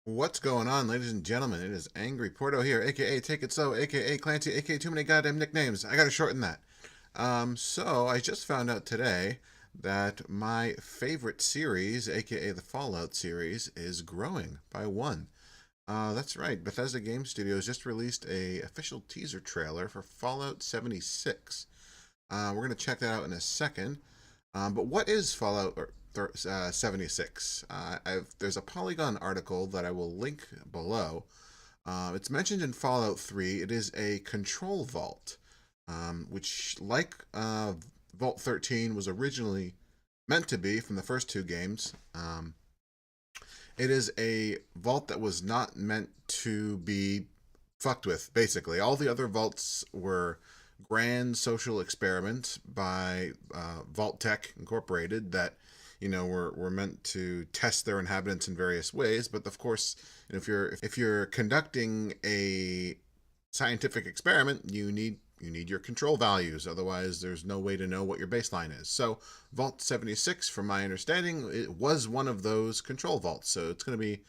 What's going on, ladies and gentlemen? It is Angry Porto here, aka Take It So, aka Clancy, aka too many goddamn nicknames. I gotta shorten that. So I just found out today that my favorite series, aka the Fallout series, is growing by one. That's right. Bethesda Game Studios just released a official teaser trailer for Fallout 76. We're gonna check that out in a second. But what is Fallout 76? There's a Polygon article that I will link below. It's mentioned in Fallout 3. It is a control vault, which, like Vault 13, was originally meant to be from the first two games. It is a vault that was not meant to be fucked with, basically. All the other vaults were grand social experiments by Vault Tech Incorporated that were meant to test their inhabitants in various ways. But of course, if you're conducting a scientific experiment, you need your control values. Otherwise, there's no way to know what your baseline is. So Vault 76, from my understanding, it was one of those control vaults. So it's going to be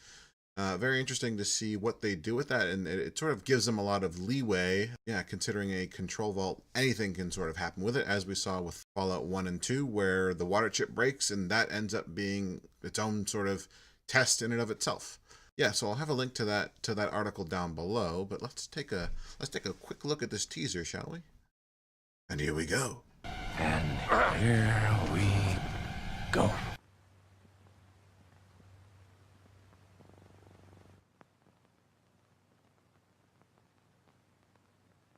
very interesting to see what they do with that, and it sort of gives them a lot of leeway. Yeah, considering a control vault, anything can sort of happen with it, as we saw with Fallout 1 and 2, where the water chip breaks, and that ends up being its own sort of test in and of itself. Yeah, so I'll have a link to that article down below, but let's take a quick look at this teaser, shall we? And here we go. And here we go.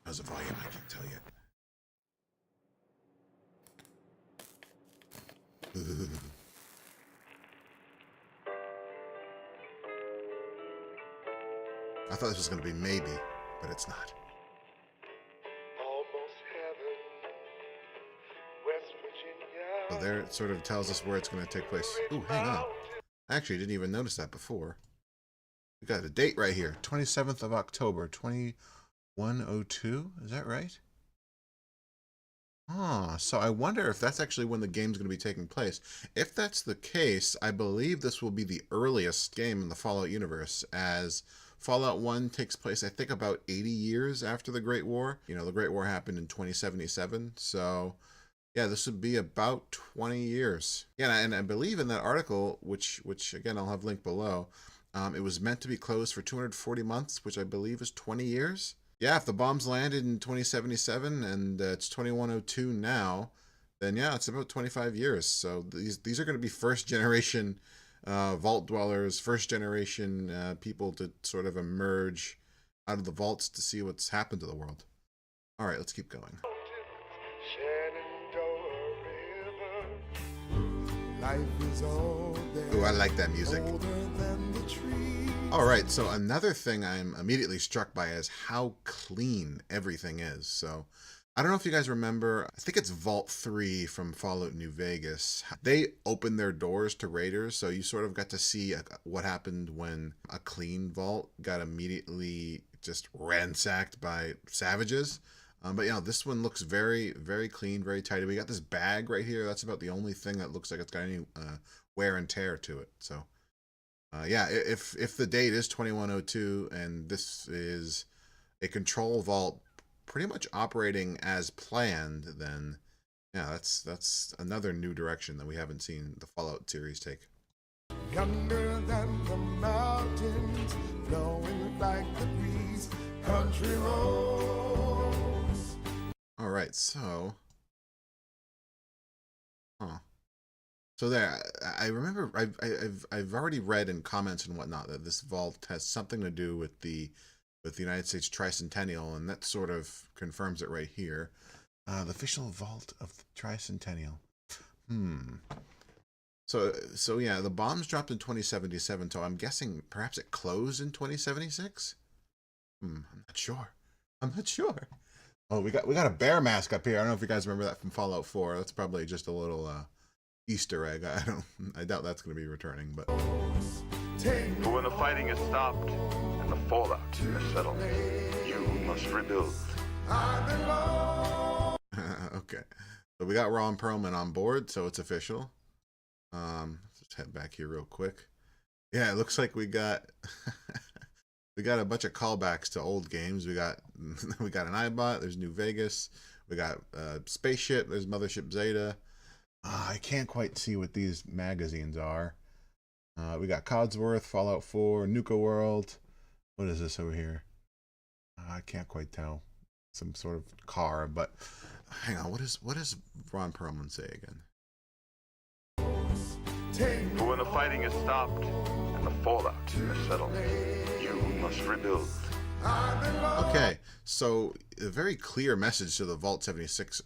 How's the volume? I can't tell yet. I thought this was going to be maybe, but it's not. Almost heaven, West Virginia. So there it sort of tells us where it's going to take place. Ooh, hang on. I actually didn't even notice that before. We got a date right here. 27th of October, 2102. Is that right? So I wonder if that's actually when the game's going to be taking place. If that's the case, I believe this will be the earliest game in the Fallout universe, as Fallout 1 takes place, I think, about 80 years after the Great War. The Great War happened in 2077, so yeah, this would be about 20 years. Yeah, and I believe in that article, which again, I'll have linked below, it was meant to be closed for 240 months, which I believe is 20 years. Yeah, if the bombs landed in 2077 and it's 2102 now, then yeah, it's about 25 years. So these are going to be first generation vault dwellers, first generation people to sort of emerge out of the vaults to see what's happened to the world. All right, let's keep going. Ooh, I like that music. All right, so another thing I'm immediately struck by is how clean everything is. So I don't know if you guys remember, I think it's Vault 3 from Fallout New Vegas. They opened their doors to raiders, so you sort of got to see what happened when a clean vault got immediately just ransacked by savages. But this one looks very, very clean, very tidy. We got this bag right here. That's about the only thing that looks like it's got any wear and tear to it. So yeah, if the date is 2102 and this is a control vault pretty much operating as planned, then yeah, that's another new direction that we haven't seen the Fallout series take. Younger than the mountains, blowing like the breeze, country roads. All right, so So there, I remember I've already read in comments and whatnot that this vault has something to do with the United States Tricentennial, and that sort of confirms it right here. The official vault of the Tricentennial. So yeah, the bombs dropped in 2077, so I'm guessing perhaps it closed in 2076. I'm not sure. I'm not sure. Oh, we got a bear mask up here. I don't know if you guys remember that from Fallout 4. That's probably just a little Easter egg. I doubt that's going to be returning, but when the fighting is stopped and the fallout is settled, you must rebuild. Okay. So we got Ron Perlman on board, so it's official. Let's just head back here real quick. Yeah, it looks like we got we got a bunch of callbacks to old games. We got we got an iBot. There's New Vegas. We got Spaceship. There's Mothership Zeta. I can't quite see what these magazines are. We got Codsworth, Fallout 4, Nuka World. What is this over here? I can't quite tell. Some sort of car, but hang on. What does Ron Perlman say again? But when the fighting is stopped and the fallout is settled, you must rebuild. Okay, so a very clear message to the Vault 76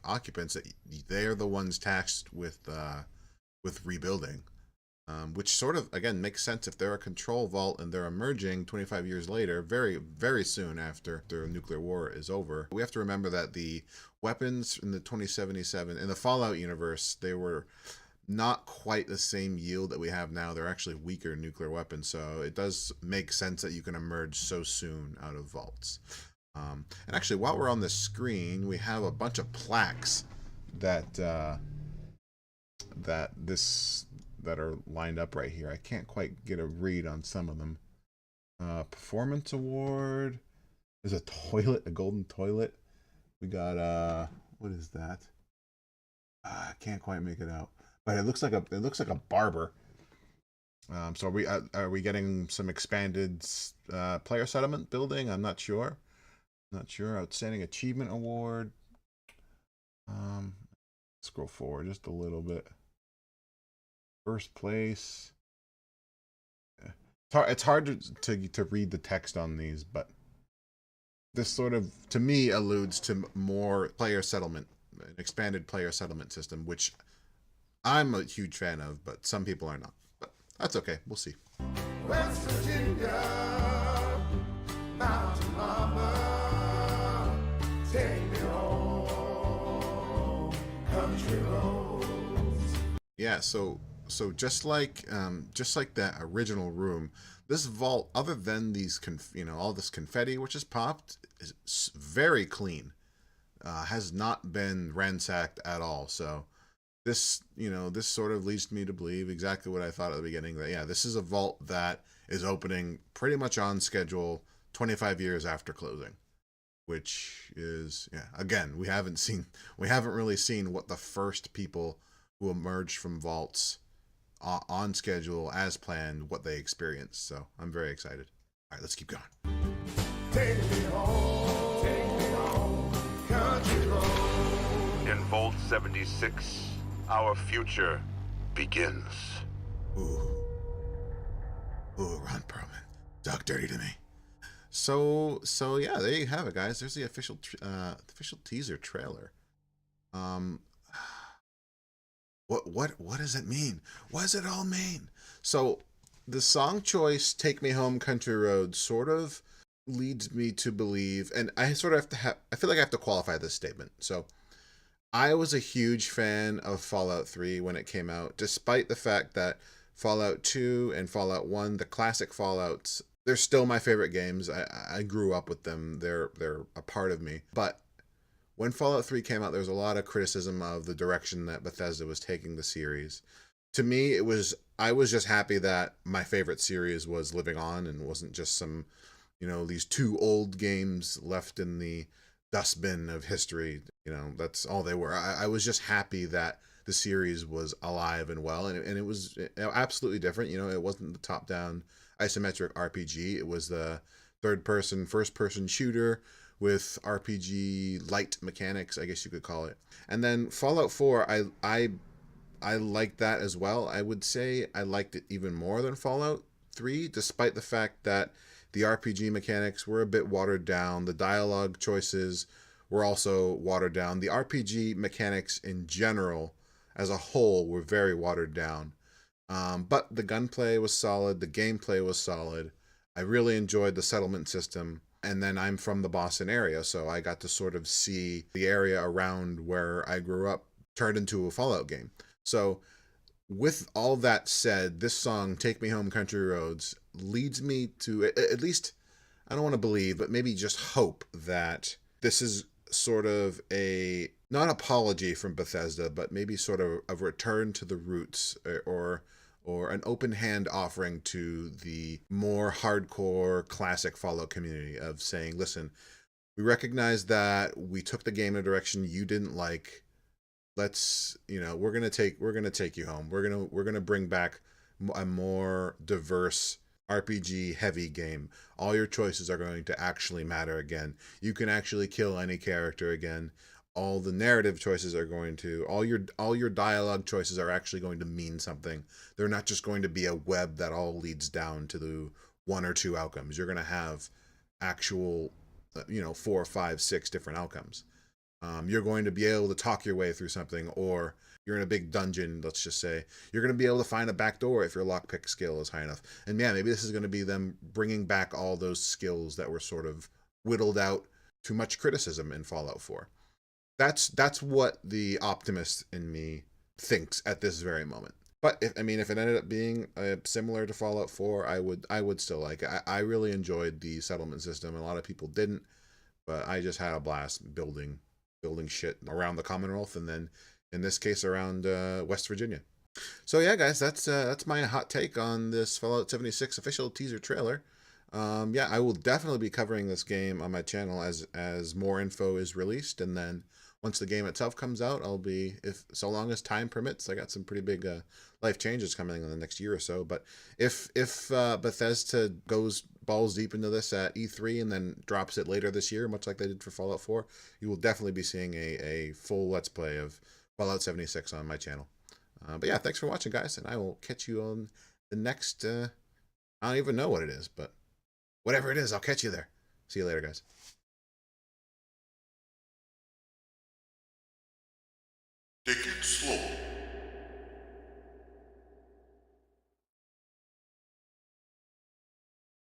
occupants that they're the ones tasked with rebuilding, which sort of again makes sense if they're a control vault and they're emerging 25 years later, very very soon after the nuclear war is over. We have to remember that the weapons in the 2077 in the Fallout universe, they were not quite the same yield that we have now. They're actually weaker nuclear weapons, so it does make sense that you can emerge so soon out of vaults. And actually, while we're on the screen, we have a bunch of plaques that that are lined up right here. I can't quite get a read on some of them. Performance award. There's a toilet, a golden toilet. We got what is that? I can't quite make it out. But it looks like a barber. So are we getting some expanded player settlement building? I'm not sure. Not sure. Outstanding achievement award. Scroll forward just a little bit. First place. It's hard to read the text on these, but this sort of to me alludes to more player settlement, an expanded player settlement system, which I'm a huge fan of, but some people are not. But that's okay. We'll see. West Virginia, Mountain Mama, take me home, country roads. Yeah, so just like that original room, this vault, other than these all this confetti which is popped, is very clean. Has not been ransacked at all. So this sort of leads me to believe exactly what I thought at the beginning, that yeah, this is a vault that is opening pretty much on schedule 25 years after closing, which is, yeah, again, we haven't really seen what the first people who emerged from vaults on schedule as planned, what they experienced. So I'm very excited. All right, let's keep going. Take me home, country roads. In Vault 76, our future begins. Ooh, Ron Perlman, talk dirty to me. So yeah, there you have it, guys. There's the official teaser trailer. What does it mean? What does it all mean? So the song choice, "Take Me Home, Country Roads," sort of leads me to believe, and I sort of I feel like I have to qualify this statement. So I was a huge fan of Fallout 3 when it came out, despite the fact that Fallout 2 and Fallout 1, the classic Fallouts, they're still my favorite games. I grew up with them. They're a part of me. But when Fallout 3 came out, there was a lot of criticism of the direction that Bethesda was taking the series. To me, I was just happy that my favorite series was living on and wasn't just some, these two old games left in the dustbin of history. That's all they were. I was just happy that the series was alive and well, and it was absolutely different. It wasn't the top-down isometric RPG. It was the third-person, first-person shooter with RPG light mechanics, I guess you could call it. And then Fallout 4, I liked that as well. I would say I liked it even more than Fallout 3, despite the fact that the RPG mechanics were a bit watered down. The dialogue choices were also watered down. The RPG mechanics in general, as a whole, were very watered down. But the gunplay was solid. The gameplay was solid. I really enjoyed the settlement system. And then I'm from the Boston area, so I got to sort of see the area around where I grew up turned into a Fallout game. So with all that said, this song, "Take Me Home, Country Roads," leads me to, at least, I don't want to believe, but maybe just hope that this is sort of a, not apology from Bethesda, but maybe sort of a return to the roots, or or an open hand offering to the more hardcore classic Fallout community of saying, listen, we recognize that we took the game in a direction you didn't like. Let's, we're gonna take you home. We're gonna bring back a more diverse RPG heavy game. All your choices are going to actually matter again. You can actually kill any character again. All the narrative choices are going to, all your dialogue choices are actually going to mean something. They're not just going to be a web that all leads down to the one or two outcomes. You're going to have actual 4, 5, 6 different outcomes. You're going to be able to talk your way through something, or you're in a big dungeon, let's just say. You're going to be able to find a back door if your lockpick skill is high enough. And yeah, maybe this is going to be them bringing back all those skills that were sort of whittled out to much criticism in Fallout 4. That's what the optimist in me thinks at this very moment. But if it ended up being similar to Fallout 4, I would still like it. I really enjoyed the settlement system. A lot of people didn't, but I just had a blast building shit around the Commonwealth, and then in this case around West Virginia. So yeah, guys, that's my hot take on this Fallout 76 official teaser trailer. Yeah, I will definitely be covering this game on my channel as more info is released, and then once the game itself comes out, I'll be, if so long as time permits. I got some pretty big life changes coming in the next year or so. But if Bethesda goes balls deep into this at E3 and then drops it later this year, much like they did for Fallout 4, you will definitely be seeing a full Let's Play of Fallout 76 on my channel. But yeah, thanks for watching, guys, and I will catch you on the next, I don't even know what it is, but whatever it is, I'll catch you there. See you later, guys. Take it slow.